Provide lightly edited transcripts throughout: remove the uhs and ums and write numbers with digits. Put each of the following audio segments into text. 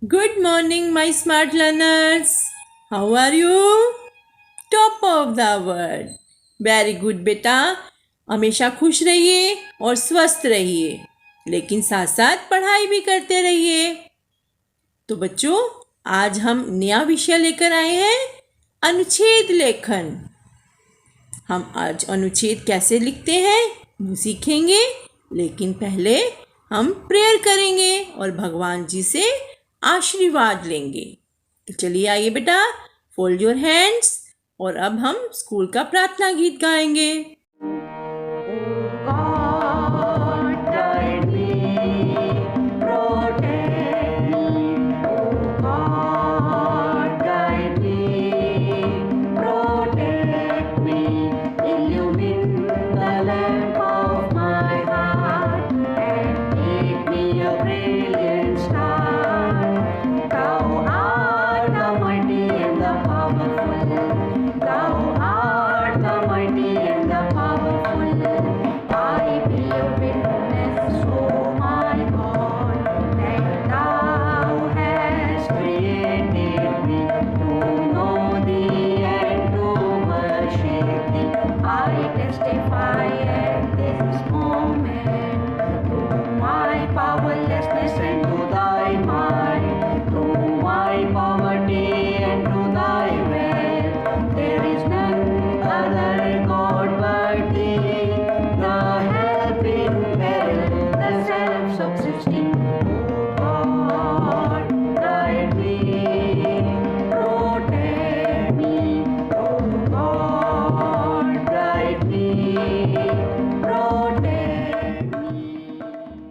Good morning, my smart learners. How are you? Top of the world. Very good बेटा. हमेशा खुश रहिए और स्वस्थ रहिए, लेकिन साथ साथ पढ़ाई भी करते रहिए. तो बच्चों, आज हम नया विषय लेकर आए हैं, अनुच्छेद लेखन. हम आज अनुच्छेद कैसे लिखते हैं वो सीखेंगे, लेकिन पहले हम प्रेयर करेंगे और भगवान जी से आशीर्वाद लेंगे. तो चलिए आइए बेटा, फोल्ड योर हैंड्स और अब हम स्कूल का प्रार्थना गीत गाएंगे.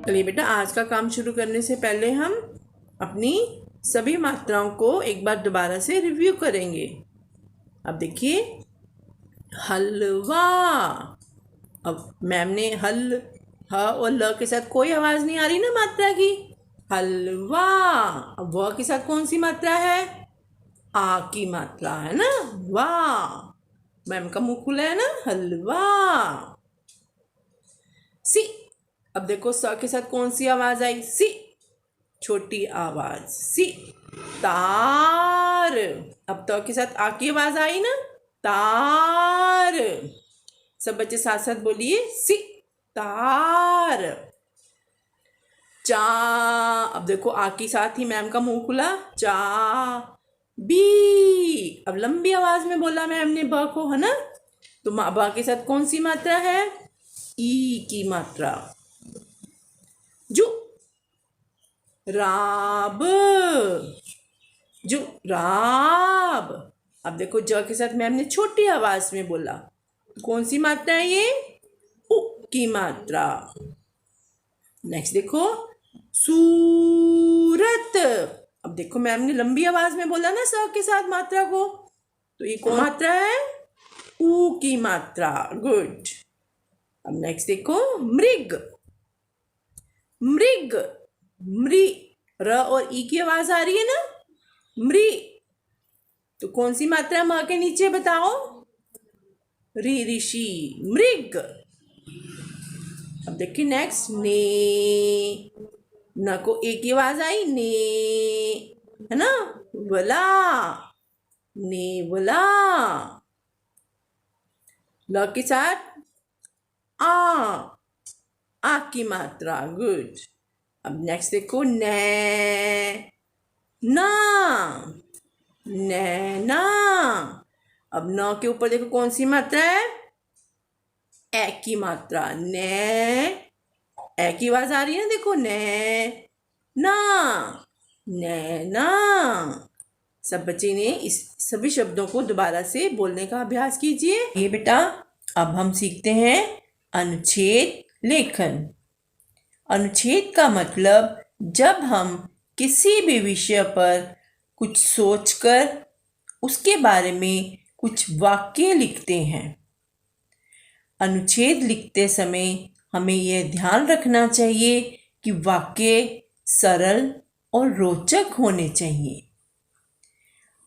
चलिए बेटा, आज का काम शुरू करने से पहले हम अपनी सभी मात्राओं को एक बार दोबारा से रिव्यू करेंगे. अब देखिए, हलवा. अब मैम ने हल, ह और ल के साथ कोई आवाज़ नहीं आ रही ना मात्रा की. हलवा. अब व के साथ कौन सी मात्रा है? आ की मात्रा है ना. वाह, मैम का मुंह खुला है ना. हलवा. सी. अब देखो, स के साथ कौन सी आवाज आई? सी, छोटी आवाज. सी. तार. अब त के साथ आ की आवाज आई ना. तार. सब बच्चे साथ साथ बोलिए, सी तार. चा. अब देखो, आ की साथ ही मैम का मुंह खुला. चा. बी. अब लंबी आवाज में बोला मैम ने ब को, है ना. तो ब के साथ कौन सी मात्रा है? ई की मात्रा. जु. राब. जु राब. अब देखो, ज के साथ मैम ने छोटी आवाज में बोला. कौन सी मात्रा है ये? उ की मात्रा. नेक्स्ट देखो, सूरत. अब देखो, मैम ने लंबी आवाज में बोला ना स के साथ मात्रा को. तो ये कौन मात्रा है? ऊ की मात्रा. गुड. अब नेक्स्ट देखो, मृग. मृग. मृ. र और ई की आवाज आ रही है ना. मृ. तो कौन सी मात्रा म के नीचे बताओ? ऋ, ऋषि. मृग. अब देखिए नेक्स्ट, ने. न को ए की आवाज आई. ने, है ना. वला. नेवला. ल के साथ आ की मात्रा. गुड. अब नेक्स्ट देखो, नै. ना. नैना. अब न के ऊपर देखो कौन सी मात्रा है? ए की मात्रा. नै. ए की आवाज आ रही है ना. देखो, नै ना. नैना. सब बच्चे ने इस सभी शब्दों को दोबारा से बोलने का अभ्यास कीजिए. ये बेटा, अब हम सीखते हैं अनुच्छेद लेखन. अनुच्छेद का मतलब जब हम किसी भी विषय पर कुछ सोचकर उसके बारे में कुछ वाक्य लिखते हैं. अनुच्छेद लिखते समय हमें यह ध्यान रखना चाहिए कि वाक्य सरल और रोचक होने चाहिए.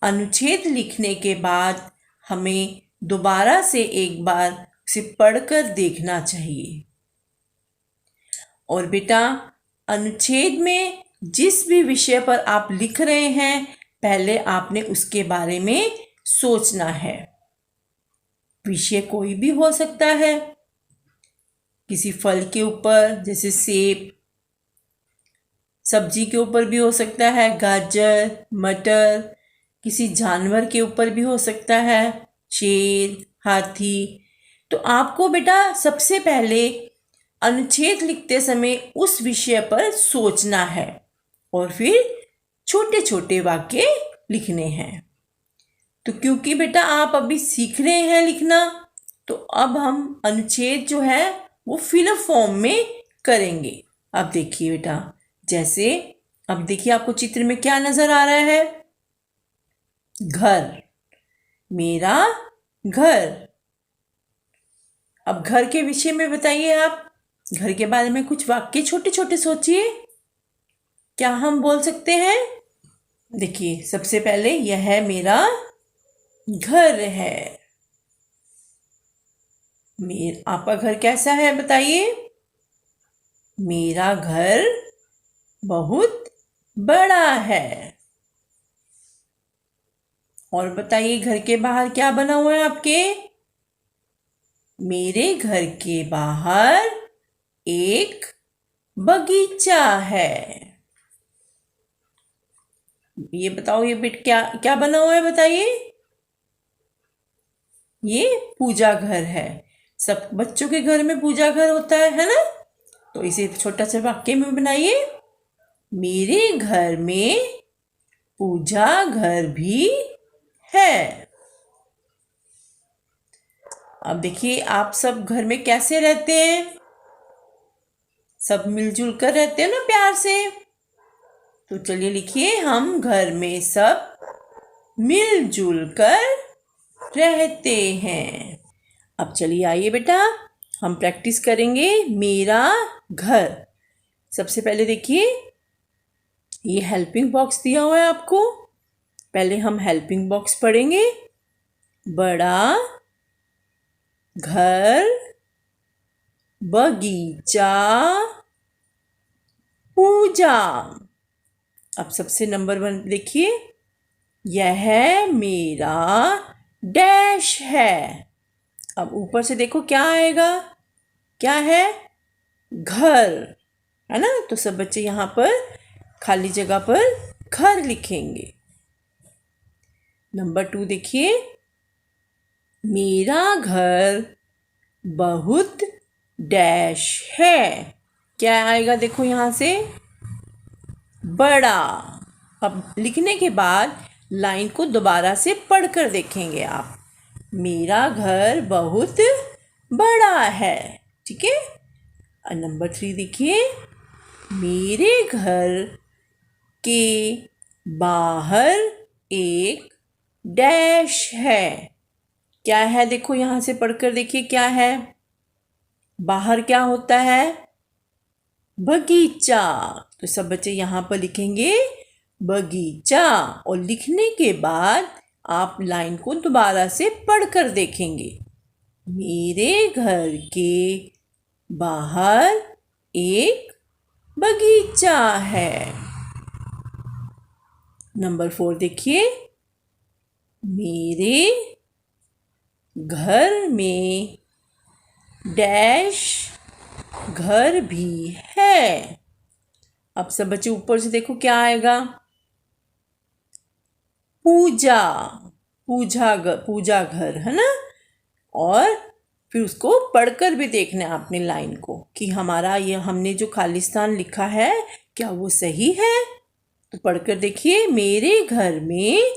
अनुच्छेद लिखने के बाद हमें दोबारा से एक बार उसे पढ़कर देखना चाहिए. और बेटा, अनुच्छेद में जिस भी विषय पर आप लिख रहे हैं पहले आपने उसके बारे में सोचना है। विषय कोई भी हो सकता है, किसी फल के ऊपर जैसे सेब, सब्जी के ऊपर भी हो सकता है गाजर, मटर, किसी जानवर के ऊपर भी हो सकता है शेर, हाथी। तो आपको बेटा सबसे पहले अनुच्छेद लिखते समय उस विषय पर सोचना है और फिर छोटे छोटे वाक्य लिखने हैं। तो क्योंकि बेटा आप अभी सीख रहे हैं लिखना, तो अब हम अनुच्छेद जो है वो फिलअप फॉर्म में करेंगे। अब देखिए बेटा, जैसे अब देखिए आपको चित्र में क्या नजर आ रहा है? घर, मेरा घर। अब घर के विषय में बताइए, आप घर के बारे में कुछ वाक्य छोटे छोटे सोचिए। क्या हम बोल सकते हैं? देखिए सबसे पहले यह मेरा घर है। आपका घर कैसा है बताइए? मेरा घर बहुत बड़ा है। और बताइए घर के बाहर क्या बना हुआ है आपके? मेरे घर के बाहर एक बगीचा है। ये बताओ, ये बेट क्या क्या बना हुआ है बताइए? ये पूजा घर है। सब बच्चों के घर में पूजा घर होता है ना? तो इसे छोटा सा वाक्य में बनाइए, मेरे घर में पूजा घर भी है। अब देखिए आप सब घर में कैसे रहते हैं? सब मिलजुल कर रहते हैं ना प्यार से। तो चलिए लिखिए, हम घर में सब मिलजुल कर रहते हैं। अब चलिए आइए बेटा, हम प्रैक्टिस करेंगे मेरा घर। सबसे पहले देखिए, ये हेल्पिंग बॉक्स दिया हुआ है आपको। पहले हम हेल्पिंग बॉक्स पढ़ेंगे। बड़ा घर, बगीचा, पूजा। अब सबसे नंबर 1 देखिए, यह मेरा डैश है। अब ऊपर से देखो क्या आएगा? क्या है? घर, है ना? तो सब बच्चे यहाँ पर खाली जगह पर घर लिखेंगे। नंबर 2 देखिए, मेरा घर बहुत डैश है। क्या आएगा देखो यहाँ से? बड़ा। अब लिखने के बाद लाइन को दोबारा से पढ़कर देखेंगे आप। मेरा घर बहुत बड़ा है, ठीक है? और नंबर 3 देखिए, मेरे घर के बाहर एक डैश है। क्या है देखो यहाँ से पढ़कर देखिए, क्या है? बाहर क्या होता है? बगीचा। तो सब बच्चे यहाँ पर लिखेंगे बगीचा, और लिखने के बाद आप लाइन को दोबारा से पढ़कर देखेंगे। मेरे घर के बाहर एक बगीचा है। नंबर 4 देखिए, मेरे घर में डैश घर भी है। अब सब बच्चे ऊपर से देखो क्या आएगा? पूजा, पूजा घर, है ना? और फिर उसको पढ़कर भी देखना है आपने लाइन को कि हमारा ये हमने जो खालिस्तान लिखा है क्या वो सही है। तो पढ़कर देखिए, मेरे घर में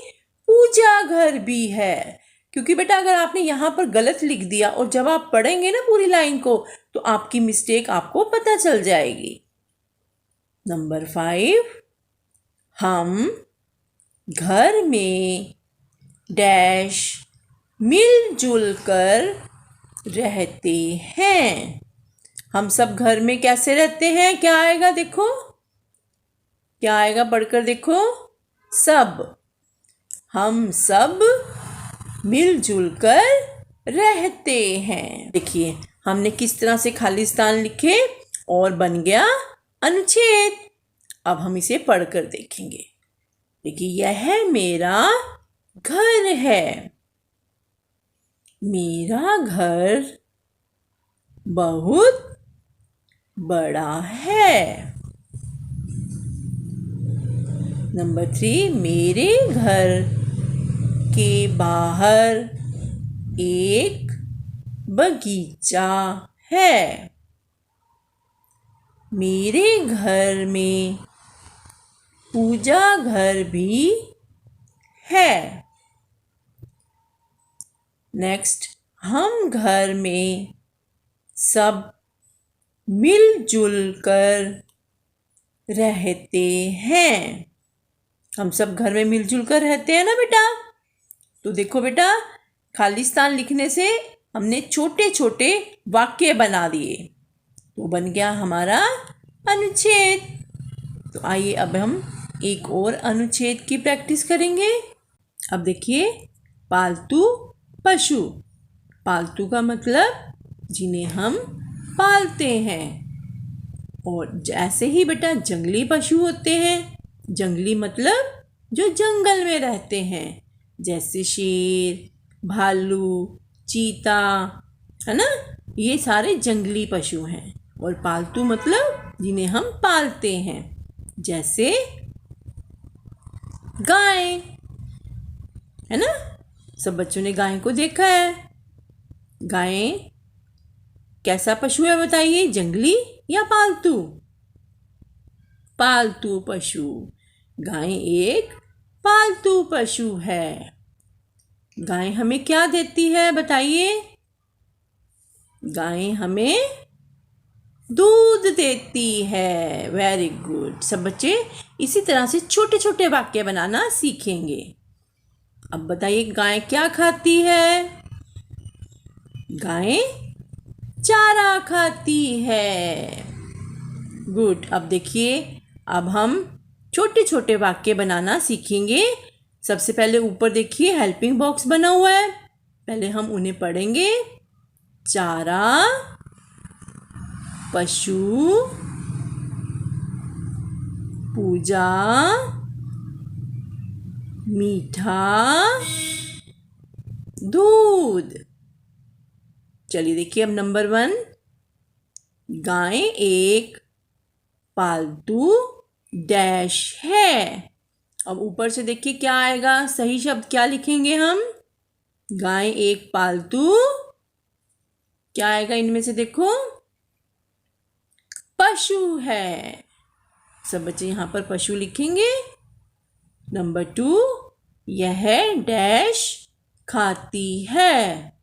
पूजा घर भी है। क्योंकि बेटा अगर आपने यहाँ पर गलत लिख दिया और जब आप पढ़ेंगे ना पूरी लाइन को, तो आपकी मिस्टेक आपको पता चल जाएगी। नंबर 5, हम घर में डैश मिलजुल कर रहते हैं। हम सब घर में कैसे रहते हैं? क्या आएगा देखो? क्या आएगा पढ़कर देखो? सब। हम सब मिलजुल कर रहते हैं। देखिए हमने किस तरह से खालिस्तान लिखे और बन गया अनुच्छेद। अब हम इसे पढ़कर देखेंगे। देखिए, यह मेरा घर है। मेरा घर बहुत बड़ा है। नंबर 3, मेरे घर के बाहर एक बगीचा है। मेरे घर में पूजा घर भी है। नेक्स्ट, हम घर में सब मिलजुल कर रहते हैं। हम सब घर में मिलजुल कर रहते हैं ना बेटा। तो देखो बेटा, खाली स्थान लिखने से हमने छोटे छोटे वाक्य बना दिए, तो बन गया हमारा अनुच्छेद। तो आइए अब हम एक और अनुच्छेद की प्रैक्टिस करेंगे। अब देखिए, पालतू पशु। पालतू का मतलब जिन्हें हम पालते हैं। और जैसे ही बेटा जंगली पशु होते हैं, जंगली मतलब जो जंगल में रहते हैं, जैसे शेर, भालू, चीता, है ना, ये सारे जंगली पशु हैं। और पालतू मतलब जिन्हें हम पालते हैं, जैसे गाय, है ना। सब बच्चों ने गाय को देखा है। गाय कैसा पशु है बताइए, जंगली या पालतू? पालतू पशु। गाय एक पालतू पशु है। गाय हमें क्या देती है बताइए? गाय हमें दूध देती है। Very good. सब बच्चे इसी तरह से छोटे छोटे वाक्य बनाना सीखेंगे। अब बताइए, गाय क्या खाती है? गाय चारा खाती है। गुड। अब देखिए, अब हम छोटे छोटे वाक्य बनाना सीखेंगे। सबसे पहले ऊपर देखिए हेल्पिंग बॉक्स बना हुआ है, पहले हम उन्हें पढ़ेंगे। चारा, पशु, पूजा, मीठा, दूध। चलिए देखिए, अब नंबर 1, गाय एक पालतू डैश है। अब ऊपर से देखिए क्या आएगा, सही शब्द क्या लिखेंगे हम? गाय एक पालतू, क्या आएगा इनमें से देखो, पशु है। सब बच्चे यहाँ पर पशु लिखेंगे। नंबर 2, यह डैश खाती है।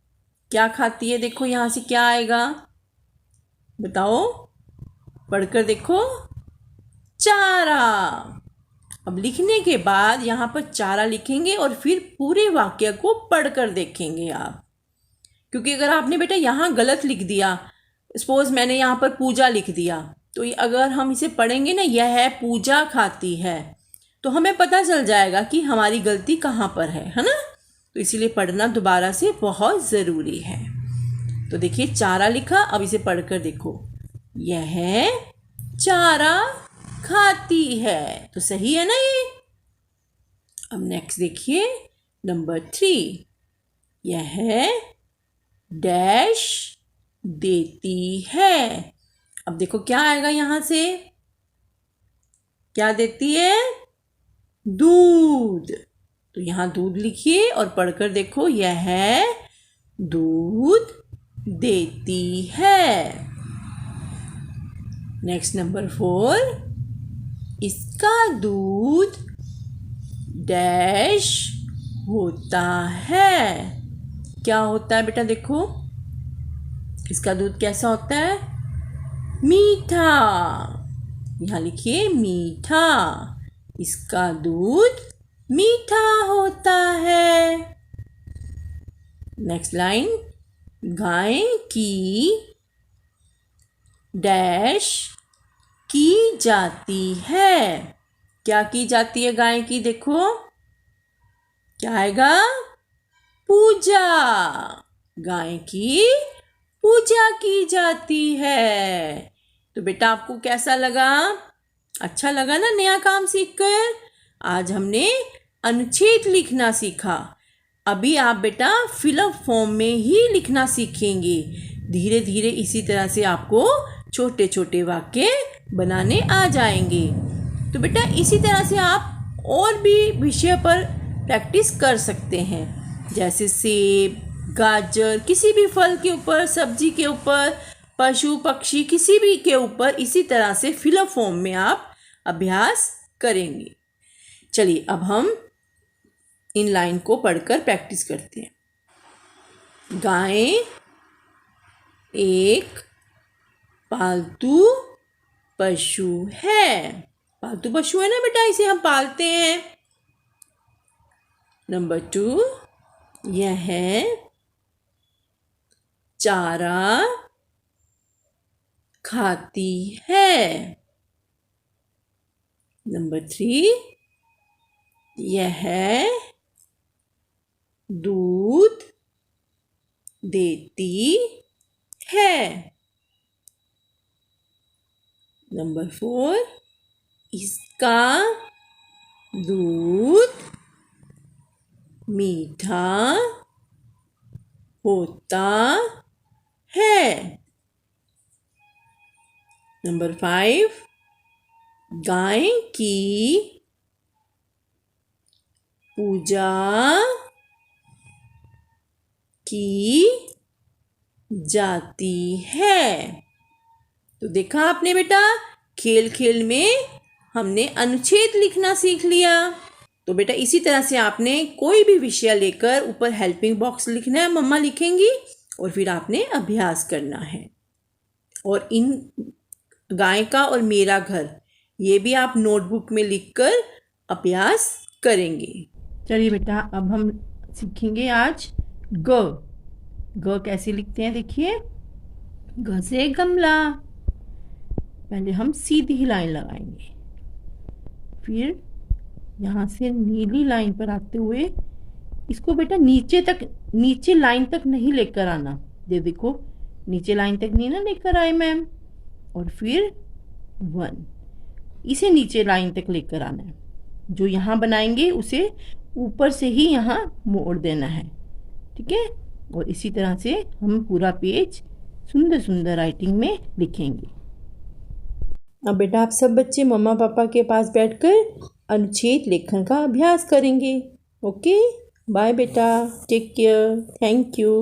क्या खाती है? देखो यहाँ से क्या आएगा, बताओ, पढ़कर देखो। चारा। अब लिखने के बाद यहाँ पर चारा लिखेंगे और फिर पूरे वाक्य को पढ़कर देखेंगे आप। क्योंकि अगर आपने बेटा यहाँ गलत लिख दिया, सपोज मैंने यहाँ पर पूजा लिख दिया, तो अगर हम इसे पढ़ेंगे ना, यह है पूजा खाती है, तो हमें पता चल जाएगा कि हमारी गलती कहाँ पर है ना। तो इसीलिए पढ़ना दोबारा से बहुत ज़रूरी है। तो देखिए चारा लिखा, अब इसे पढ़कर देखो। यह चारा खाती है, तो सही है ना ये। अब नेक्स्ट देखिए नंबर 3, यह डैश देती है। अब देखो क्या आएगा यहाँ से, क्या देती है? दूध। तो यहाँ दूध लिखिए और पढ़कर देखो, यह दूध देती है। नेक्स्ट नंबर 4, इसका दूध डैश होता है। क्या होता है बेटा? देखो इसका दूध कैसा होता है? मीठा। यहाँ लिखिए मीठा। इसका दूध मीठा होता है। नेक्स्ट लाइन, गाय की डैश की जाती है। क्या की जाती है गाय की? देखो क्या आएगा? पूजा। गाय की पूजा की जाती है। तो बेटा आपको कैसा लगा? अच्छा लगा ना नया काम सीखकर? आज हमने अनुच्छेद लिखना सीखा। अभी आप बेटा फिलअप फॉर्म में ही लिखना सीखेंगे। धीरे धीरे इसी तरह से आपको छोटे छोटे वाक्य बनाने आ जाएंगे। तो बेटा इसी तरह से आप और भी विषय पर प्रैक्टिस कर सकते हैं, जैसे सेब, गाजर, किसी भी फल के ऊपर, सब्जी के ऊपर, पशु पक्षी, किसी भी के ऊपर इसी तरह से फिलअप फॉर्म में आप अभ्यास करेंगे। चलिए अब हम इन लाइन को पढ़कर प्रैक्टिस करते हैं। गाय एक पालतू पशु है। पालतू पशु है ना बेटा, इसे हम पालते हैं। नंबर 2, यह चारा खाती है। नंबर 3, यह दूध देती है। नंबर 4, इसका दूध मीठा होता है। नंबर 5, गाय की पूजा की जाती है। तो देखा आपने बेटा, खेल खेल में हमने अनुच्छेद लिखना सीख लिया। तो बेटा इसी तरह से आपने कोई भी विषय लेकर ऊपर हेल्पिंग बॉक्स लिखना है, मम्मा लिखेंगी, और फिर आपने अभ्यास करना है। और इन गाय का और मेरा घर ये भी आप नोटबुक में लिखकर अभ्यास करेंगे। चलिए बेटा अब हम सीखेंगे आज ग। ग कैसे लिखते हैं देखिए। ग से गमला। पहले हम सीधी लाइन लगाएंगे, फिर यहाँ से नीली लाइन पर आते हुए इसको बेटा नीचे लाइन तक नहीं लेकर आना। ये देखो नीचे लाइन तक नहीं ना लेकर आए मैम। और फिर 1, इसे नीचे लाइन तक लेकर आना है। जो यहाँ बनाएंगे उसे ऊपर से ही यहाँ मोड़ देना है, ठीक है। और इसी तरह से हम पूरा पेज सुंदर सुंदर राइटिंग में लिखेंगे। अब बेटा आप सब बच्चे मम्मा पापा के पास बैठकर अनुच्छेद लेखन का अभ्यास करेंगे। ओके, बाय बेटा, टेक केयर, थैंक यू।